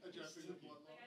Adjusting the blood level.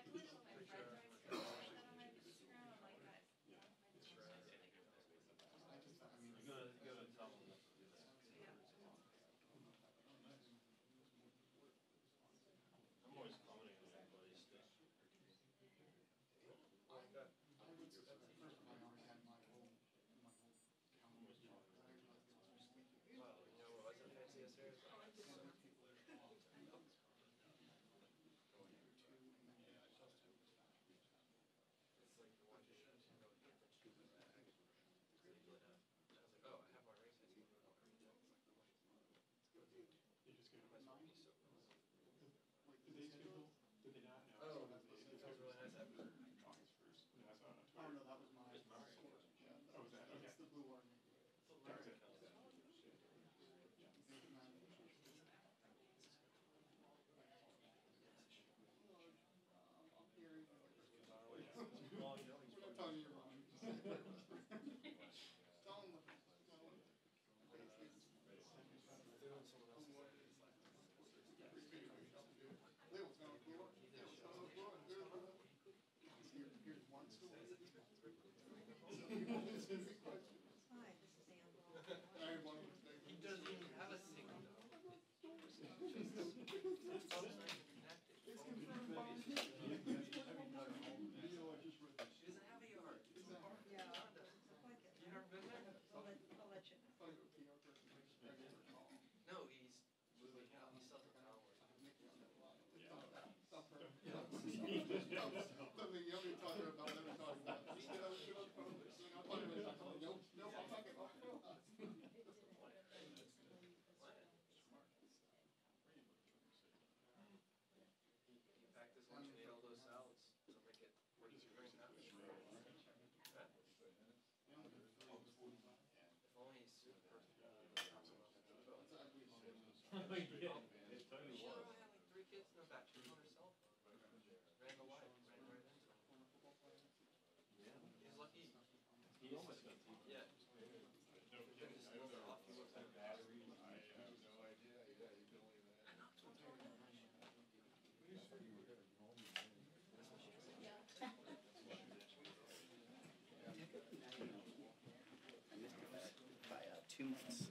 By 2 months.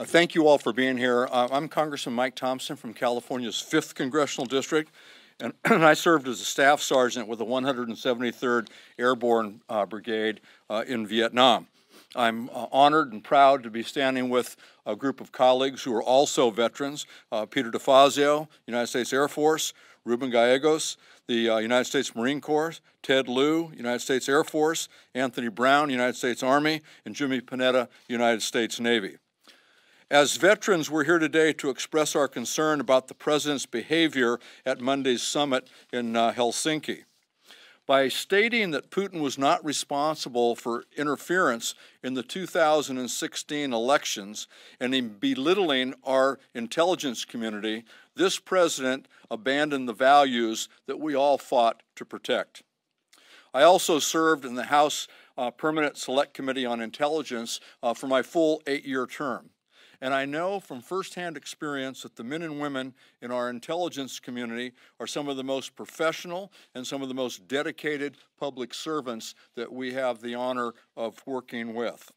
Thank you all for being here. I'm Congressman Mike Thompson from California's 5th Congressional District, and I served as a staff sergeant with the 173rd Airborne Brigade in Vietnam. I'm honored and proud to be standing with a group of colleagues who are also veterans, Peter Defazio, United States Air Force, Ruben Gallegos, the United States Marine Corps, Ted Lieu, United States Air Force, Anthony Brown, United States Army, and Jimmy Panetta, United States Navy. As veterans, we're here today to express our concern about the President's behavior at Monday's summit in Helsinki. By stating that Putin was not responsible for interference in the 2016 elections and in belittling our intelligence community, this President abandoned the values that we all fought to protect. I also served in the House Permanent Select Committee on Intelligence for my full 8-year term. And I know from firsthand experience that the men and women in our intelligence community are some of the most professional and some of the most dedicated public servants that we have the honor of working with.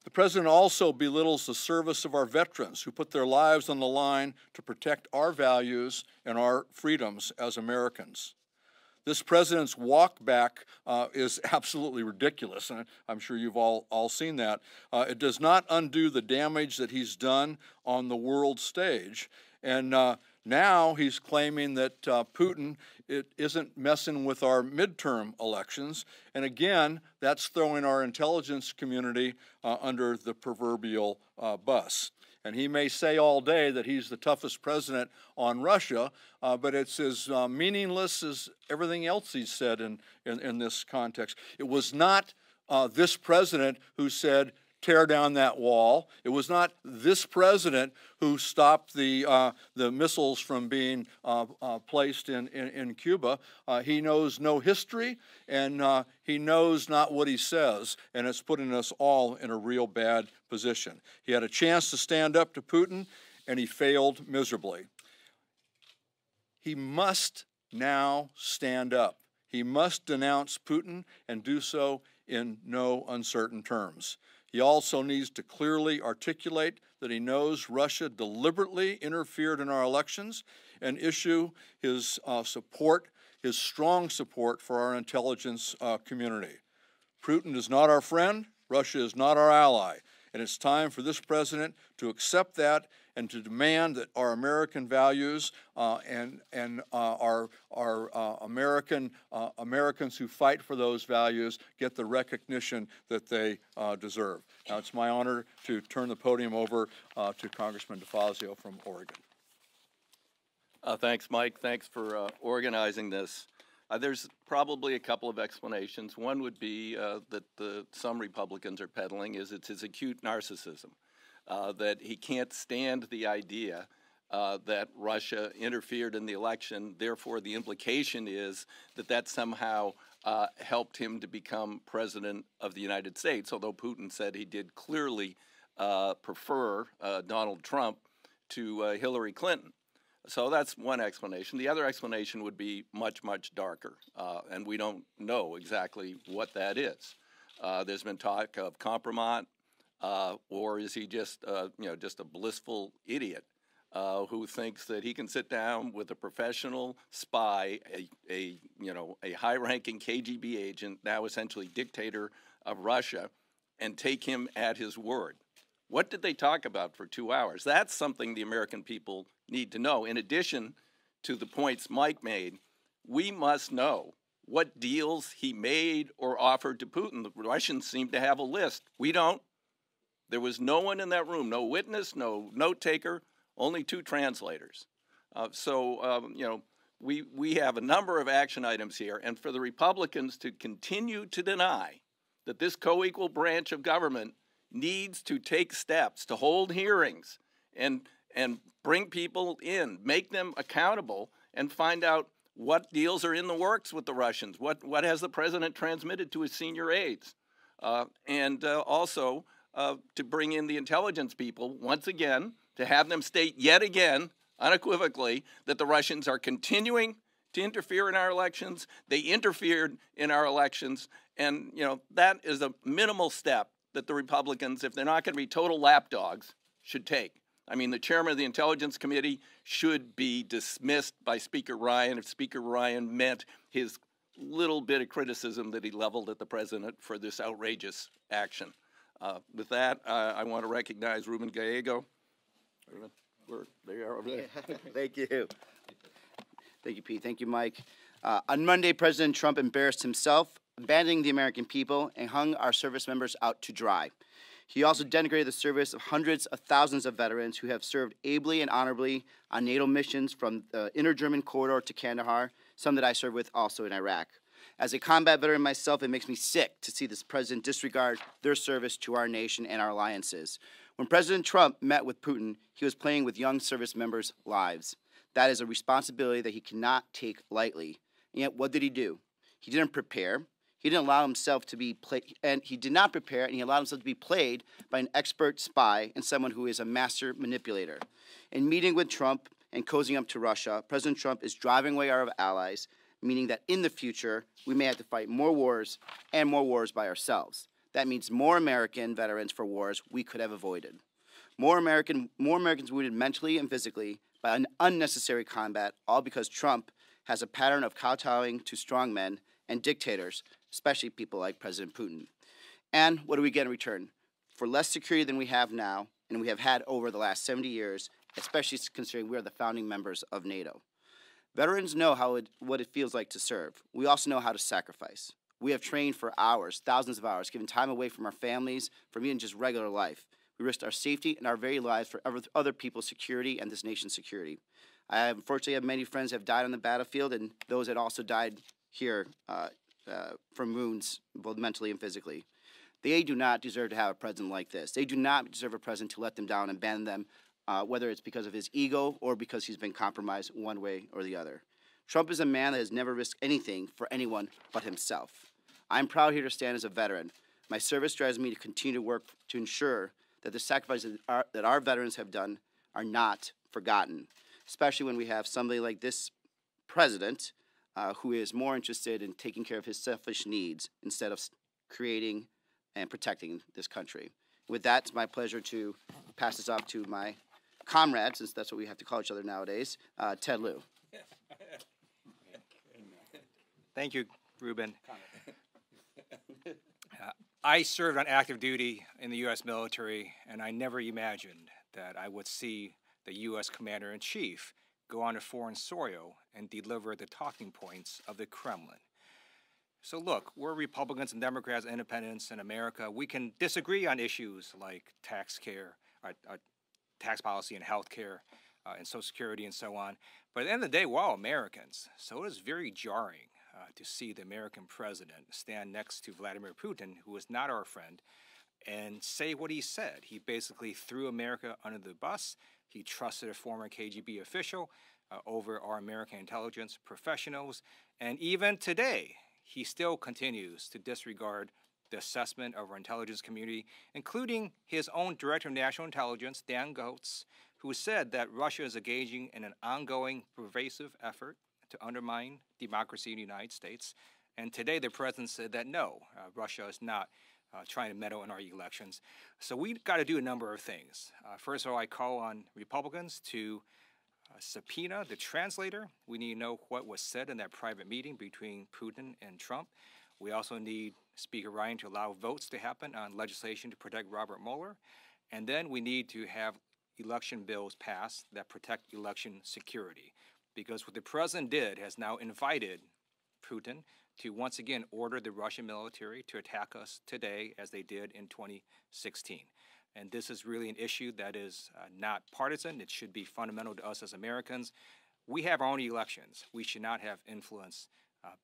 The President also belittles the service of our veterans who put their lives on the line to protect our values and our freedoms as Americans. This President's walk back is absolutely ridiculous, and I'm sure you've all seen that. It does not undo the damage that he's done on the world stage. And now he's claiming that Putin isn't messing with our midterm elections. And again, that's throwing our intelligence community under the proverbial bus. And he may say all day that he's the toughest president on Russia, but it's as meaningless as everything else he's said in this context. It was not this president who said, tear down that wall. It was not this president who stopped the missiles from being placed in Cuba. He knows no history, and he knows not what he says, and it's putting us all in a real bad position. He had a chance to stand up to Putin, and he failed miserably. He must now stand up. He must denounce Putin and do so in no uncertain terms. He also needs to clearly articulate that he knows Russia deliberately interfered in our elections and issue his support, his strong support for our intelligence community. Putin is not our friend. Russia is not our ally. And it's time for this president to accept that and to demand that our American values and our Americans who fight for those values get the recognition that they deserve. Now, it's my honor to turn the podium over to Congressman Defazio from Oregon. Thanks, Mike. Thanks for organizing this. There's probably a couple of explanations. One would be that some Republicans are peddling is it's his acute narcissism, that he can't stand the idea that Russia interfered in the election. Therefore, the implication is that that somehow helped him to become president of the United States, although Putin said he did clearly prefer Donald Trump to Hillary Clinton. So that's one explanation. The other explanation would be much, much darker, and we don't know exactly what that is. There's been talk of compromise, or is he just, just a blissful idiot who thinks that he can sit down with a professional spy, a high-ranking KGB agent, now essentially dictator of Russia, and take him at his word? What did they talk about for 2 hours? That's something the American people need to know. In addition to the points Mike made, we must know what deals he made or offered to Putin. The Russians seem to have a list. We don't. There was no one in that room, no witness, no note taker, only 2 translators. We have a number of action items here, and for the Republicans to continue to deny that this co-equal branch of government needs to take steps to hold hearings and bring people in, make them accountable, and find out what deals are in the works with the Russians, what has the president transmitted to his senior aides, and also to bring in the intelligence people once again, to have them state yet again, unequivocally, that the Russians are continuing to interfere in our elections. They interfered in our elections, and that is a minimal step that the Republicans, if they're not going to be total lapdogs, should take. I mean, the chairman of the Intelligence Committee should be dismissed by Speaker Ryan if Speaker Ryan meant his little bit of criticism that he leveled at the president for this outrageous action. With that, I want to recognize Ruben Gallego. Ruben, there you are over there. Thank you. Thank you, Pete. Thank you, Mike. On Monday, President Trump embarrassed himself, abandoning the American people, and hung our service members out to dry. He also denigrated the service of hundreds of thousands of veterans who have served ably and honorably on NATO missions from the inner German corridor to Kandahar, some that I served with also in Iraq. As a combat veteran myself, it makes me sick to see this president disregard their service to our nation and our alliances. When President Trump met with Putin, he was playing with young service members' lives. That is a responsibility that he cannot take lightly. And yet, what did he do? He didn't prepare. He didn't allow himself to be played, and he did not prepare, and he allowed himself to be played by an expert spy and someone who is a master manipulator. In meeting with Trump and cozying up to Russia, President Trump is driving away our allies, meaning that in the future, we may have to fight more wars and more wars by ourselves. That means more American veterans for wars we could have avoided. More Americans wounded mentally and physically by an unnecessary combat, all because Trump has a pattern of kowtowing to strongmen and dictators, especially people like President Putin. And what do we get in return? For less security than we have now, and we have had over the last 70 years, especially considering we are the founding members of NATO. Veterans know what it feels like to serve. We also know how to sacrifice. We have trained for hours, thousands of hours, given time away from our families, from even just regular life. We risked our safety and our very lives for other people's security and this nation's security. I unfortunately have many friends who have died on the battlefield, and those that also died here from wounds, both mentally and physically. They do not deserve to have a president like this. They do not deserve a president to let them down and abandon them, whether it's because of his ego or because he's been compromised one way or the other. Trump is a man that has never risked anything for anyone but himself. I'm proud here to stand as a veteran. My service drives me to continue to work to ensure that the sacrifices that our veterans have done are not forgotten, especially when we have somebody like this president who is more interested in taking care of his selfish needs instead of creating and protecting this country. With that, it's my pleasure to pass this off to my comrade, since that's what we have to call each other nowadays, Ted Lieu. Thank you, Ruben. I served on active duty in the U.S. military, and I never imagined that I would see the U.S. Commander-in-Chief go on to foreign soil and deliver the talking points of the Kremlin. So look, we're Republicans and Democrats, independents in America. We can disagree on issues like tax policy and health care and Social Security and so on. But at the end of the day, we're all Americans. So it is very jarring to see the American president stand next to Vladimir Putin, who is not our friend, and say what he said. He basically threw America under the bus. He trusted a former KGB official over our American intelligence professionals. And even today, he still continues to disregard the assessment of our intelligence community, including his own Director of National Intelligence, Dan Coats, who said that Russia is engaging in an ongoing, pervasive effort to undermine democracy in the United States. And today the president said that no, Russia is not trying to meddle in our elections. So we've got to do a number of things. First of all, I call on Republicans to subpoena the translator. We need to know what was said in that private meeting between Putin and Trump. We also need Speaker Ryan to allow votes to happen on legislation to protect Robert Mueller. And then we need to have election bills passed that protect election security. Because what the president did has now invited Putin to once again order the Russian military to attack us today as they did in 2016. And this is really an issue that is not partisan. It should be fundamental to us as Americans. We have our own elections. We should not have influence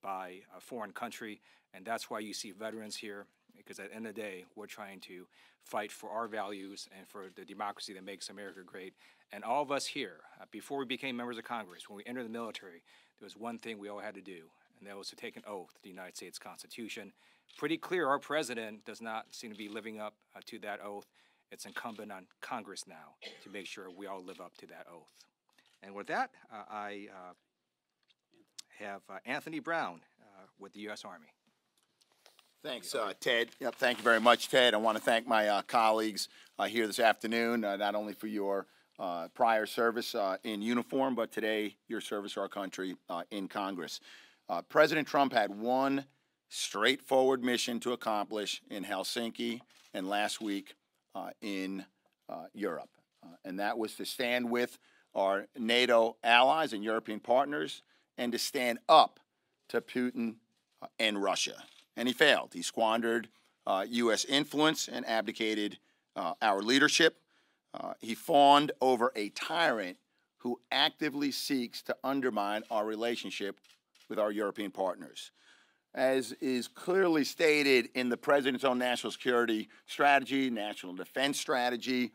by a foreign country. And that's why you see veterans here, because at the end of the day, we're trying to fight for our values and for the democracy that makes America great. And all of us here, before we became members of Congress, when we entered the military, there was one thing we all had to do, and that was to take an oath to the United States Constitution. Pretty clear our president does not seem to be living up to that oath. It's incumbent on Congress now to make sure we all live up to that oath. And with that, I have Anthony Brown with the U.S. Army. Thanks, Ted. Yep, thank you very much, Ted. I want to thank my colleagues here this afternoon, not only for your prior service in uniform, but today your service to our country in Congress. President Trump had one straightforward mission to accomplish in Helsinki and last week in Europe, and that was to stand with our NATO allies and European partners and to stand up to Putin and Russia. And he failed. He squandered U.S. influence and abdicated our leadership. He fawned over a tyrant who actively seeks to undermine our relationship with our European partners. As is clearly stated in the President's own national security strategy, national defense strategy,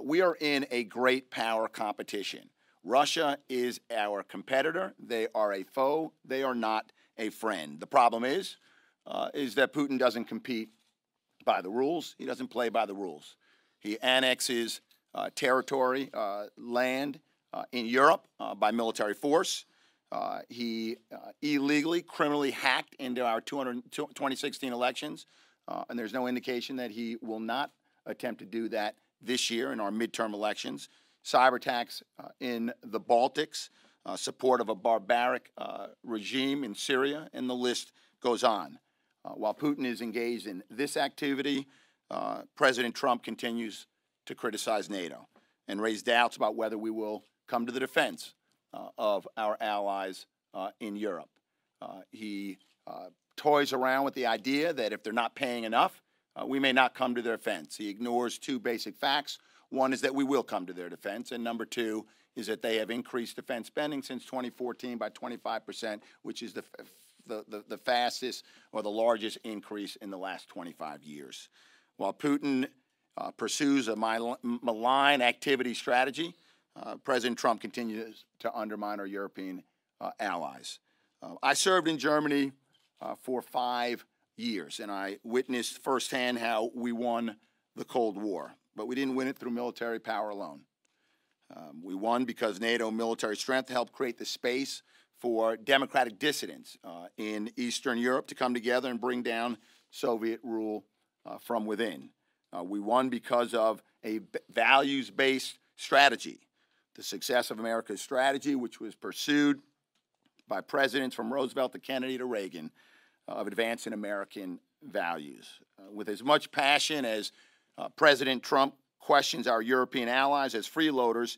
we are in a great power competition. Russia is our competitor. They are a foe. They are not a friend. The problem is that Putin doesn't compete by the rules. He doesn't play by the rules. He annexes territory, land in Europe by military force. He illegally, criminally hacked into our 2016 elections, and there's no indication that he will not attempt to do that this year in our midterm elections. Cyber attacks in the Baltics, support of a barbaric regime in Syria, and the list goes on. While Putin is engaged in this activity, President Trump continues to criticize NATO and raise doubts about whether we will come to the defense of our allies in Europe. He toys around with the idea that if they're not paying enough, we may not come to their defense. He ignores two basic facts. One is that we will come to their defense, and number two is that they have increased defense spending since 2014 by 25%, which is the fastest or the largest increase in the last 25 years. While Putin pursues a malign activity strategy, President Trump continues to undermine our European allies. I served in Germany for 5 years, and I witnessed firsthand how we won the Cold War. But we didn't win it through military power alone. We won because NATO military strength helped create the space for democratic dissidents in Eastern Europe to come together and bring down Soviet rule from within. We won because of a values-based strategy. The success of America's strategy, which was pursued by presidents from Roosevelt to Kennedy to Reagan, of advancing American values. With as much passion as President Trump questions our European allies as freeloaders,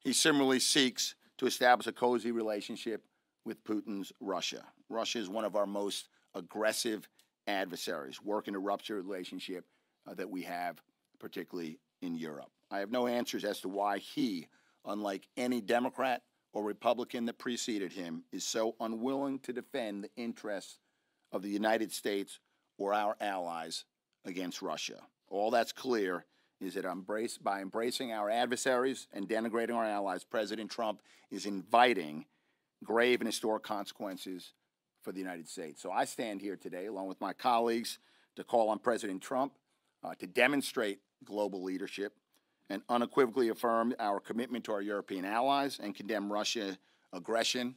he similarly seeks to establish a cozy relationship with Putin's Russia. Russia is one of our most aggressive adversaries, working to rupture a relationship that we have, particularly in Europe. I have no answers as to why he, unlike any Democrat or Republican that preceded him, is so unwilling to defend the interests of the United States or our allies against Russia. All that's clear is that by embracing our adversaries and denigrating our allies, President Trump is inviting grave and historic consequences for the United States. So I stand here today, along with my colleagues, to call on President Trump to demonstrate global leadership and unequivocally affirm our commitment to our European allies and condemn Russia's aggression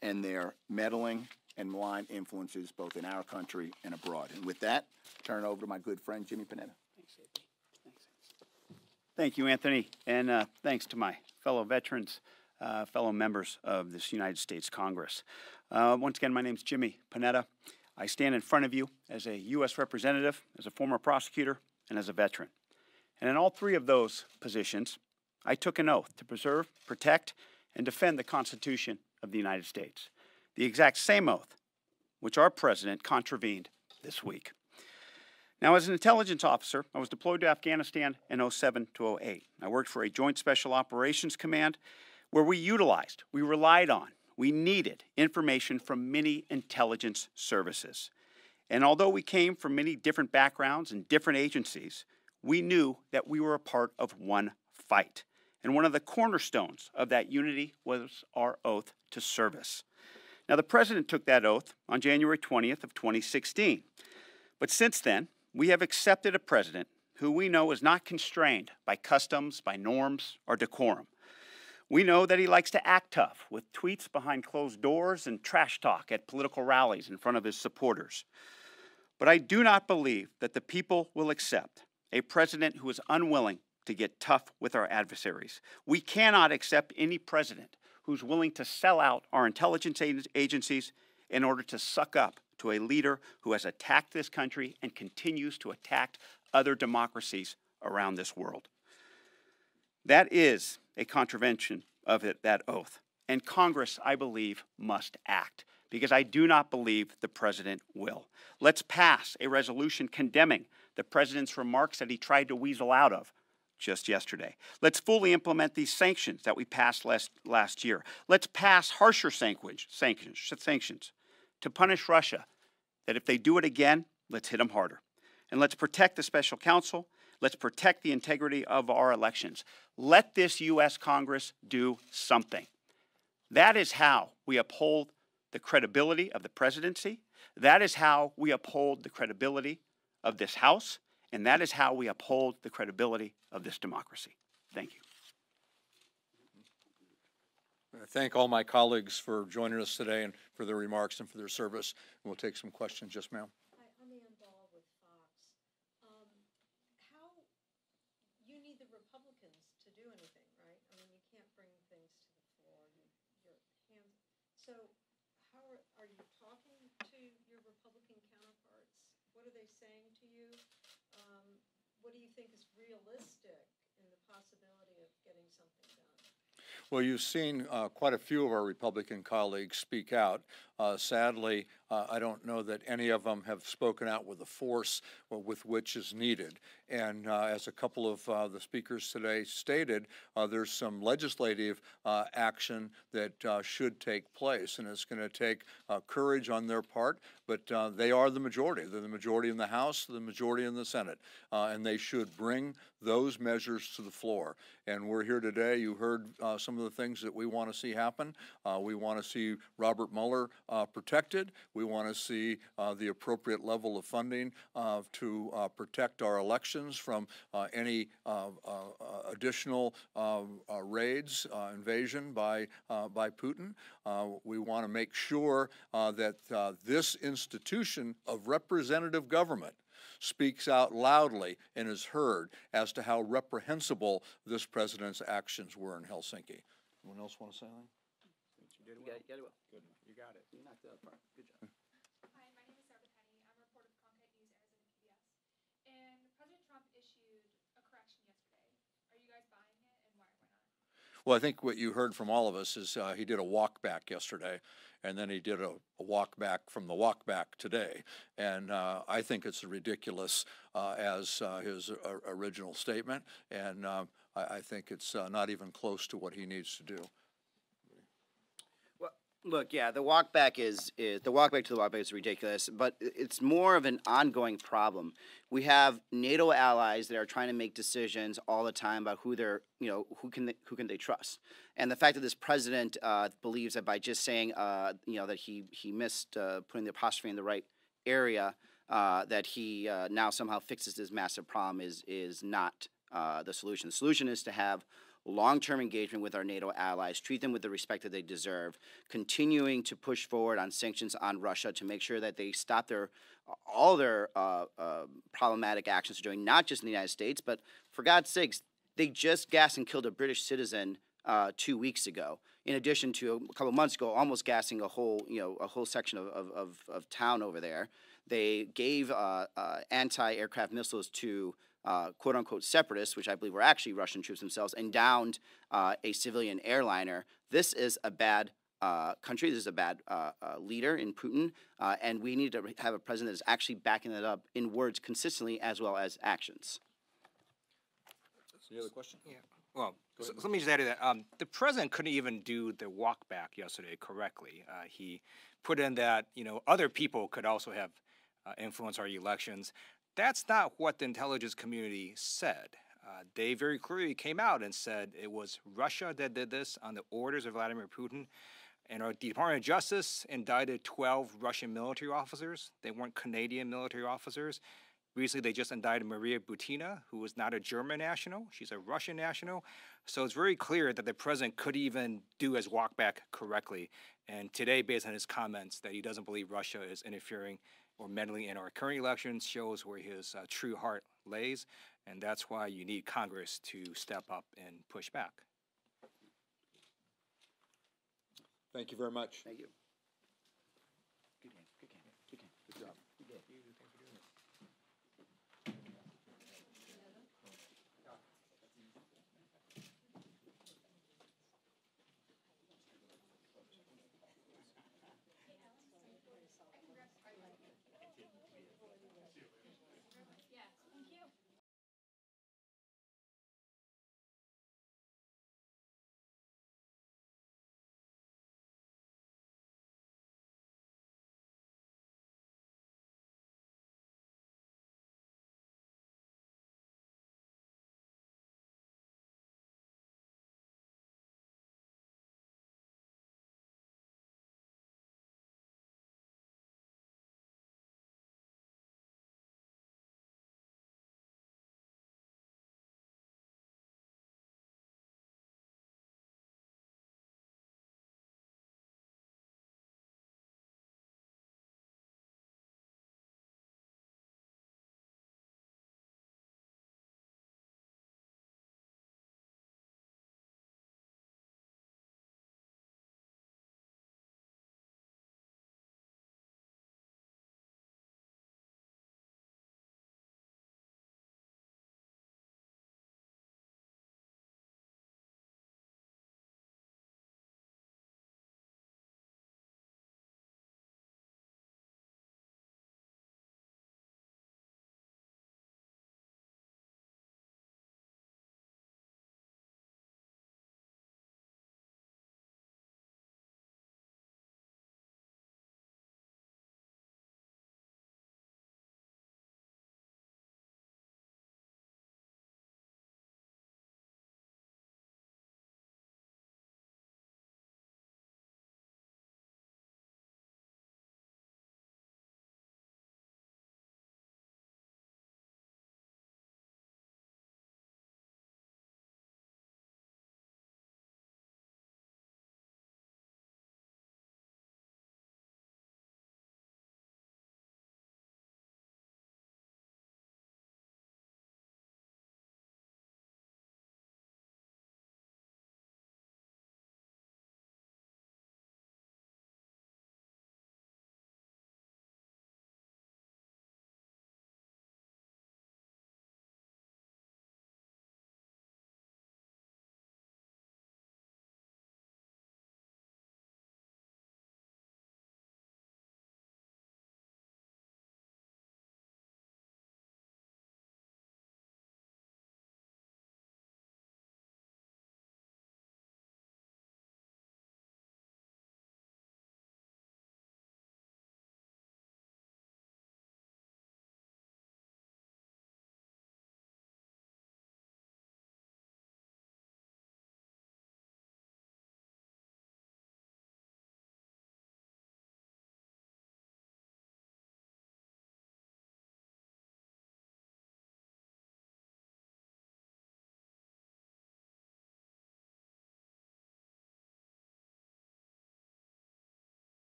and their meddling and malign influences both in our country and abroad. And with that, turn it over to my good friend, Jimmy Panetta. Thank you, Anthony, and thanks to my fellow veterans, fellow members of this United States Congress. Once again, my name is Jimmy Panetta. I stand in front of you as a U.S. representative, as a former prosecutor, and as a veteran. And in all three of those positions, I took an oath to preserve, protect, and defend the Constitution of the United States. The exact same oath which our president contravened this week. Now, as an intelligence officer, I was deployed to Afghanistan in 07 to 08. I worked for a Joint Special Operations Command where we relied on, we needed information from many intelligence services. And although we came from many different backgrounds and different agencies, we knew that we were a part of one fight. And one of the cornerstones of that unity was our oath to service. Now, the president took that oath on January 20th of 2016. But since then, we have accepted a president who we know is not constrained by customs, by norms, or decorum. We know that he likes to act tough with tweets behind closed doors and trash talk at political rallies in front of his supporters. But I do not believe that the people will accept a president who is unwilling to get tough with our adversaries. We cannot accept any president who's willing to sell out our intelligence agencies in order to suck up to a leader who has attacked this country and continues to attack other democracies around this world. That is a contravention of that oath. And Congress, I believe, must act, because I do not believe the president will. Let's pass a resolution condemning the president's remarks that he tried to weasel out of just yesterday. Let's fully implement these sanctions that we passed last year. Let's pass harsher sanctions to punish Russia, that if they do it again, let's hit them harder. And let's protect the special counsel. Let's protect the integrity of our elections. Let this U.S. Congress do something. That is how we uphold the credibility of the presidency. That is how we uphold the credibility of this House. And that is how we uphold the credibility of this democracy. Thank you. I thank all my colleagues for joining us today and for their remarks and for their service. And we'll take some questions. Yes, ma'am. I'm Ann Ball with Fox. How you need the Republicans to do anything, right? I mean, you can't bring things to the floor. Your hands. So, how are you talking to your Republican counterparts? What are they saying to you? What do you think is realistic in the possibility of getting something done? Well, you've seen quite a few of our Republican colleagues speak out. Sadly, I don't know that any of them have spoken out with the force with which is needed. And as a couple of the speakers today stated, there's some legislative action that should take place. And it's going to take courage on their part, but they are the majority. They're the majority in the House, the majority in the Senate. And they should bring those measures to the floor. And we're here today. You heard some of the things that we want to see happen. We want to see Robert Mueller protected. We want to see the appropriate level of funding to protect our elections from any additional raids, invasion by Putin. We want to make sure that this institution of representative government speaks out loudly and is heard as to how reprehensible this president's actions were in Helsinki. Anyone else want to say anything? You got it well. Good. You got it. You knocked it out of the park. Good job. Hi, my name is Sarah Penny. I'm a reporter for Congress News, Arizona PBS. And President Trump issued a correction yesterday. Are you guys buying it, and why not? Well, I think what you heard from all of us is he did a walk back yesterday, and then he did a walk back from the walk back today. And I think it's ridiculous as his original statement, and I think it's not even close to what he needs to do. Well, look, yeah, the walk back is the walk back to the walk back is ridiculous, but it's more of an ongoing problem. We have NATO allies that are trying to make decisions all the time about who they're, who can they trust, and the fact that this president believes that by just saying, that he missed putting the apostrophe in the right area, that he now somehow fixes this massive problem is not the solution. The solution is to have long-term engagement with our NATO allies, treat them with the respect that they deserve, continuing to push forward on sanctions on Russia to make sure that they stop all their problematic actions they're doing, not just in the United States, but for God's sakes, they just gassed and killed a British citizen 2 weeks ago. In addition to a couple months ago, almost gassing a whole section of town over there. They gave anti-aircraft missiles to quote-unquote separatists, which I believe were actually Russian troops themselves, and downed a civilian airliner. This is a bad country. This is a bad leader in Putin, and we need to have a president that is actually backing it up in words consistently as well as actions. Any other question? Yeah. Well, so let me just add to that. The president couldn't even do the walk back yesterday correctly. He put in that other people could also have influence our elections. That's not what the intelligence community said. They very clearly came out and said it was Russia that did this on the orders of Vladimir Putin. And our Department of Justice indicted 12 Russian military officers. They weren't Canadian military officers. Recently, they just indicted Maria Butina, who was not a German national. She's a Russian national. So it's very clear that the president could even do his walk back correctly. And today, based on his comments, that he doesn't believe Russia is interfering or meddling in our current elections shows where his true heart lays, and that's why you need Congress to step up and push back. Thank you very much. Thank you.